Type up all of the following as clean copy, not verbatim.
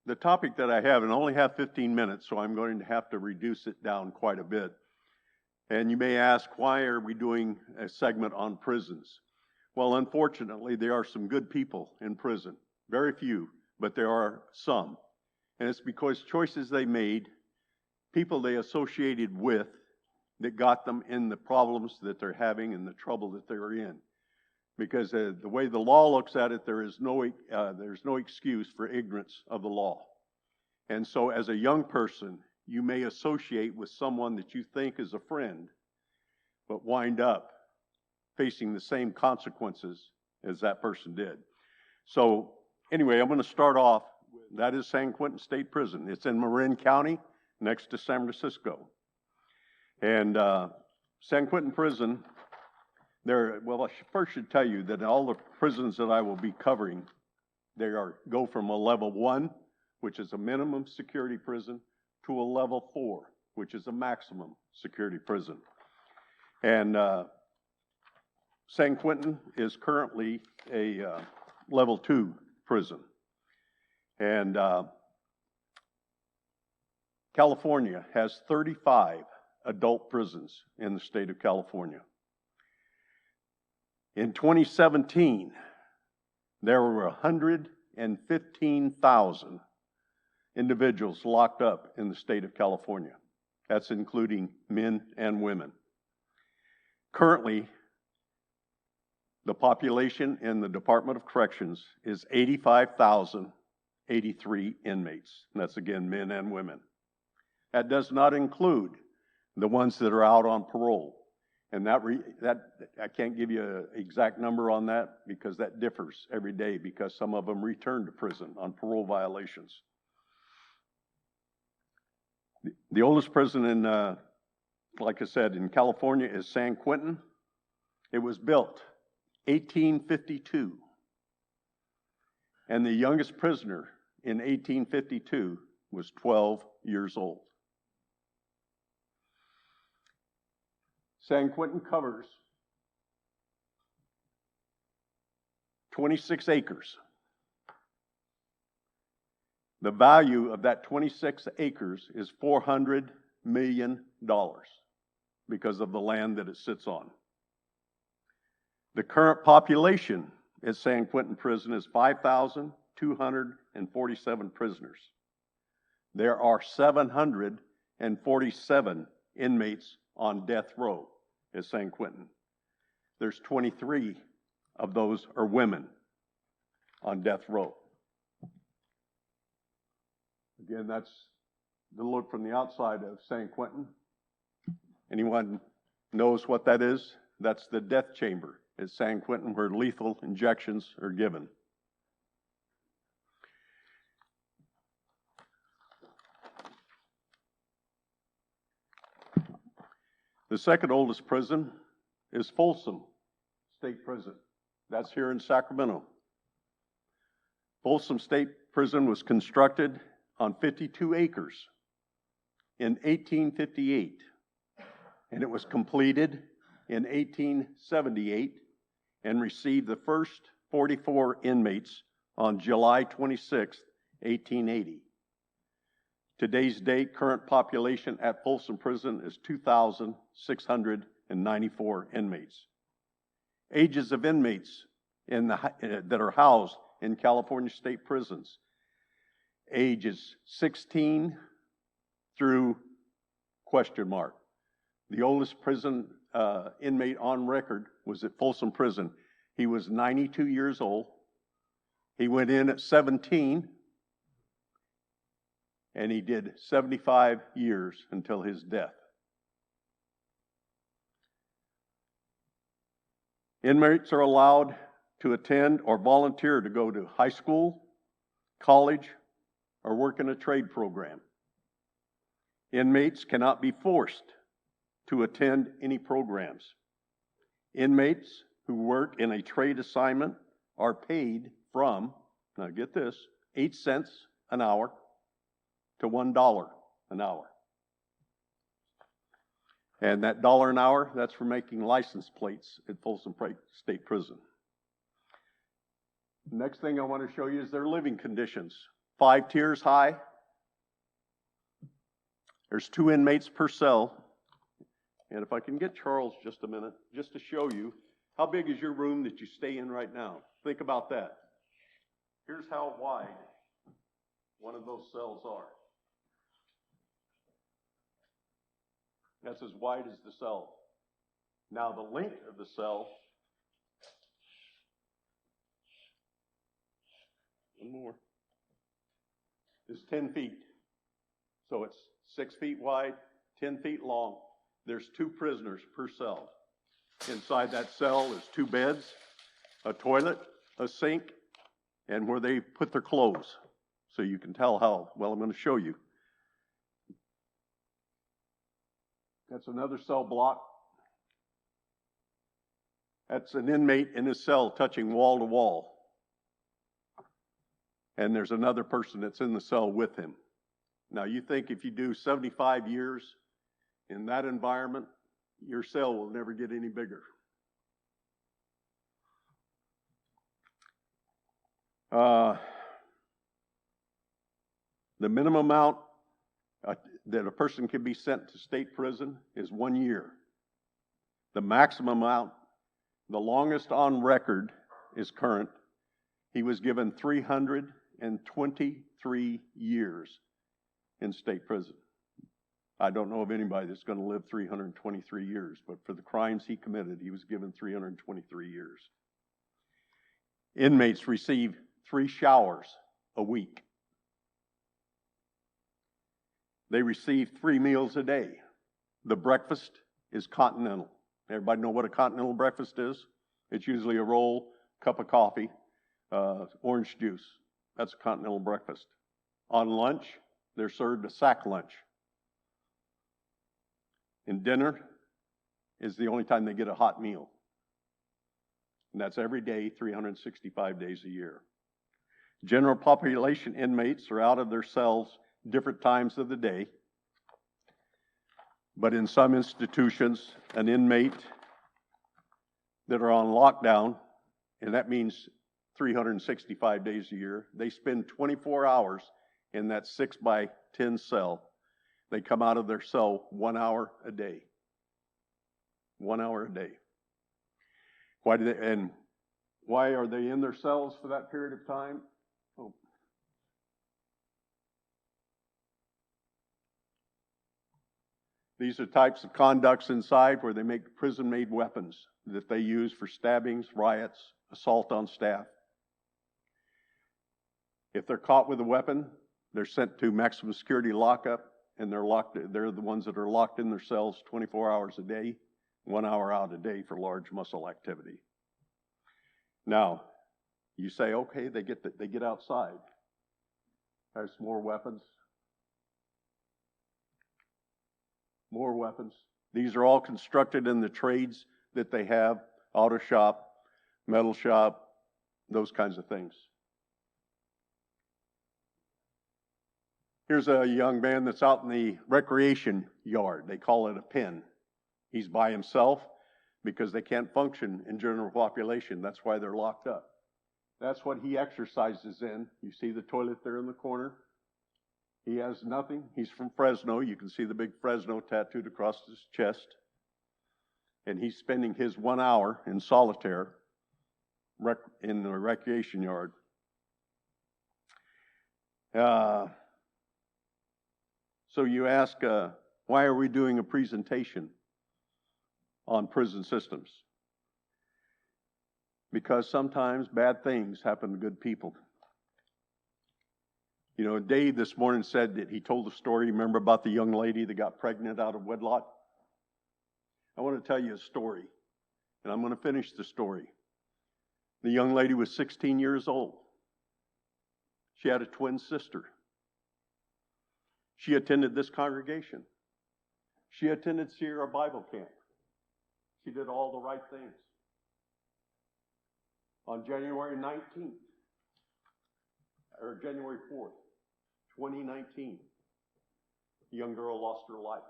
the topic that I have, and I only have 15 minutes, so I'm going to have to reduce it down quite a bit. And you may ask, why are we doing a segment on prisons? Well, unfortunately, there are some good people in prison. Very few, but there are some. And it's because choices they made, people they associated with, that got them in the problems that they're having and the trouble that they're in. Because the way the law looks at it, there's no excuse for ignorance of the law. And so as a young person, you may associate with someone that you think is a friend, but wind up facing the same consequences as that person did. So anyway, I'm going to start off. That is San Quentin State Prison. It's in Marin County, next to San Francisco. And San Quentin Prison, well, I first should tell you that all the prisons that I will be covering, go from a level 1, which is a minimum security prison, to a level 4, which is a maximum security prison. And San Quentin is currently a level 2 prison. And California has 35 adult prisons in the state of California. In 2017, there were 115,000 individuals locked up in the state of California. That's including men and women. Currently, the population in the Department of Corrections is 85,083 inmates. And that's again, men and women. That does not include the ones that are out on parole. And that I can't give you an exact number on that because that differs every day because some of them return to prison on parole violations. The oldest prison in, like I said, in California is San Quentin. It was built 1852. And the youngest prisoner in 1852 was 12 years old. San Quentin covers 26 acres. The value of that 26 acres is $400 million because of the land that it sits on. The current population at San Quentin Prison is 5,247 prisoners. There are 747 inmates on death row at San Quentin. There's 23 of those are women on death row. Again, that's the look from the outside of San Quentin. Anyone knows what that is? That's the death chamber at San Quentin where lethal injections are given. The second oldest prison is Folsom State Prison. That's here in Sacramento. Folsom State Prison was constructed on 52 acres in 1858, and it was completed in 1878 and received the first 44 inmates on July 26, 1880. Today's date, current population at Folsom Prison is 2,694 inmates. Ages of inmates that are housed in California state prisons. Age is 16 through ? The oldest prison inmate on record was at Folsom Prison. He was 92 years old. He went in at 17. And he did 75 years until his death. Inmates are allowed to attend or volunteer to go to high school, college, or work in a trade program. Inmates cannot be forced to attend any programs. Inmates who work in a trade assignment are paid from, now get this, 8 cents an hour to $1 an hour. And that $1 an hour, that's for making license plates at Folsom State Prison. The next thing I want to show you is their living conditions 5 tiers high. There's 2 inmates per cell. And if I can get Charles just a minute, just to show you, how big is your room that you stay in right now? Think about that. Here's how wide one of those cells are. That's as wide as the cell. Now the length of the cell, one more, is 10 feet. So it's 6 feet wide, 10 feet long. There's 2 prisoners per cell. Inside that cell is 2 beds, a toilet, a sink, and where they put their clothes. So you can tell how well I'm going to show you. That's another cell block. That's an inmate in his cell touching wall to wall. And there's another person that's in the cell with him. Now you think if you do 75 years in that environment, your cell will never get any bigger. The minimum amount that a person can be sent to state prison is 1 year. The maximum amount, the longest on record, is current. He was given 323 years in state prison. I don't know of anybody that's going to live 323 years, but for the crimes he committed, he was given 323 years. Inmates receive 3 showers a week. They receive 3 meals a day. The breakfast is continental. Everybody know what a continental breakfast is? It's usually a roll, cup of coffee, orange juice. That's a continental breakfast. On lunch, they're served a sack lunch. And dinner is the only time they get a hot meal. And that's every day, 365 days a year. General population inmates are out of their cells different times of the day. But in some institutions, an inmate that are on lockdown, and that means 365 days a year, they spend 24 hours in that 6x10 cell. They come out of their cell 1 hour a day. 1 hour a day. Why are they in their cells for that period of time? Oh. These are types of conducts inside where they make prison-made weapons that they use for stabbings, riots, assault on staff. If they're caught with a weapon, they're sent to maximum security lockup, and they're the ones that are locked in their cells 24 hours a day, 1 hour out a day for large muscle activity. Now, you say, okay, they get outside. There's more weapons. More weapons. These are all constructed in the trades that they have, auto shop, metal shop, those kinds of things. Here's a young man that's out in the recreation yard. They call it a pen. He's by himself because they can't function in general population. That's why they're locked up. That's what he exercises in. You see the toilet there in the corner? He has nothing. He's from Fresno. You can see the big Fresno tattooed across his chest. And he's spending his 1 hour in solitaire in the recreation yard. So you ask, why are we doing a presentation on prison systems? Because sometimes bad things happen to good people. You know, Dave this morning said that he told a story, remember, about the young lady that got pregnant out of wedlock? I want to tell you a story, and I'm going to finish the story. The young lady was 16 years old. She had a twin sister. She attended this congregation. She attended Sierra Bible Camp. She did all the right things. On January 19th, or January 4th, 2019, a young girl lost her life.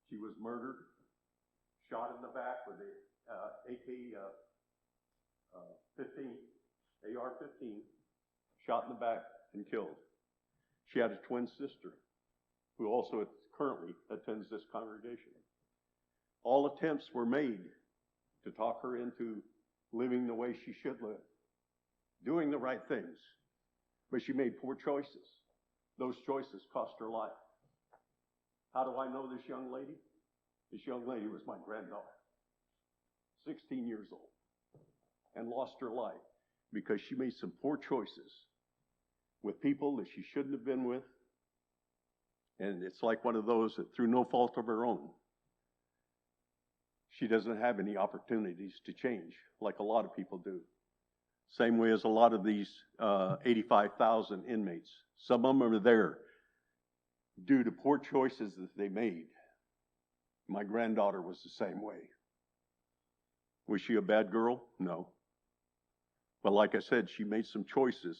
She was murdered, shot in the back with a AK-15, AR-15, shot in the back. and killed. She had a twin sister who also currently attends this congregation. All attempts were made to talk her into living the way she should live, doing the right things, but she made poor choices. Those choices cost her life. How do I know this young lady? This young lady was my granddaughter, 16 years old, and lost her life because she made some poor choices with people that she shouldn't have been with. And it's like one of those that through no fault of her own, she doesn't have any opportunities to change like a lot of people do. Same way as a lot of these 85,000 inmates. Some of them are there due to poor choices that they made. My granddaughter was the same way. Was she a bad girl? No. But like I said, she made some choices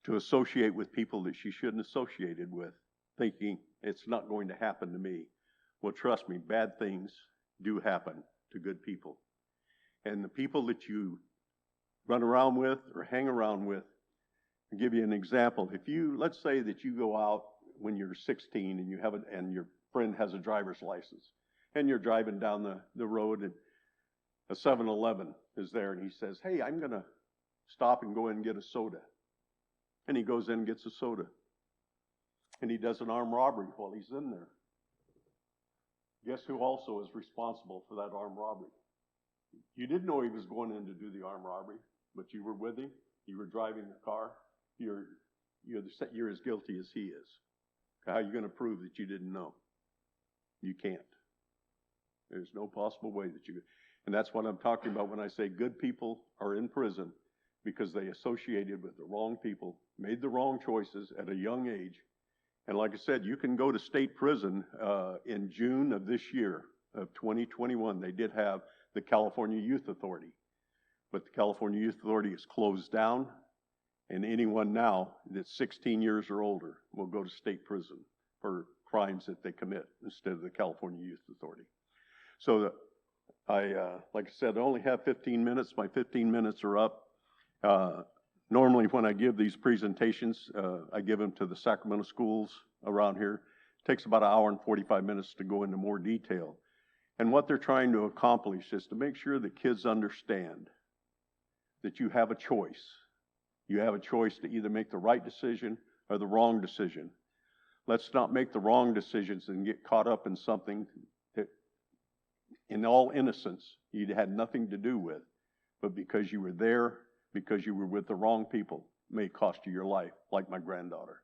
to associate with people that she shouldn't have associated with, thinking it's not going to happen to me. Well, trust me, bad things do happen to good people. And the people that you run around with or hang around with, I'll give you an example. Let's say that you go out when you're 16 and your friend has a driver's license, and you're driving down the road and a 7-Eleven is there, and he says, hey, I'm going to stop and go in and get a soda. And he goes in and gets a soda. And he does an armed robbery while he's in there. Guess who also is responsible for that armed robbery? You didn't know he was going in to do the armed robbery, but you were with him. You were driving the car. You're as guilty as he is. How are you going to prove that you didn't know? You can't. There's no possible way that you could. And that's what I'm talking about when I say good people are in prison because they associated with the wrong people, made the wrong choices at a young age. And like I said, you can go to state prison in June of this year, of 2021. They did have the California Youth Authority. But the California Youth Authority is closed down, and anyone now that's 16 years or older will go to state prison for crimes that they commit instead of the California Youth Authority. So like I said, I only have 15 minutes. My 15 minutes are up. Normally when I give these presentations, I give them to the Sacramento schools around here. It takes about an hour and 45 minutes to go into more detail. And what they're trying to accomplish is to make sure that kids understand that you have a choice. You have a choice to either make the right decision or the wrong decision. Let's not make the wrong decisions and get caught up in something that, in all innocence, you had nothing to do with. But because you were there, because you were with the wrong people, may cost you your life, like my granddaughter.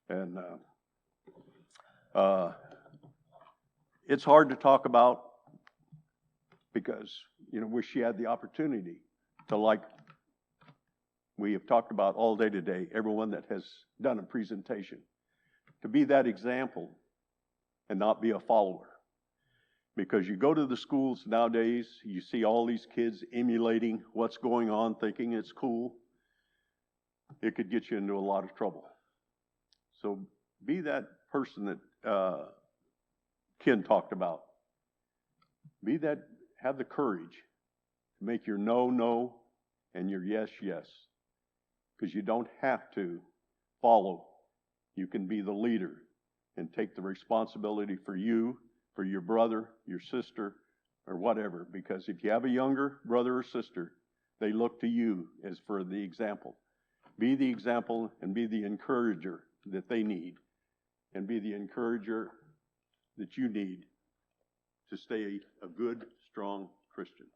And it's hard to talk about because, wish she had the opportunity to, like we have talked about all day today, everyone that has done a presentation, to be that example and not be a follower. Because you go to the schools nowadays, you see all these kids emulating what's going on, thinking it's cool. It could get you into a lot of trouble. So be that person that Ken talked about. Be that, have the courage to make your no, no, and your yes, yes. Because you don't have to follow. You can be the leader and take the responsibility for you, for your brother, your sister, or whatever. Because if you have a younger brother or sister, they look to you as for the example. Be the example and be the encourager that they need. And be the encourager that you need to stay a good, strong Christian.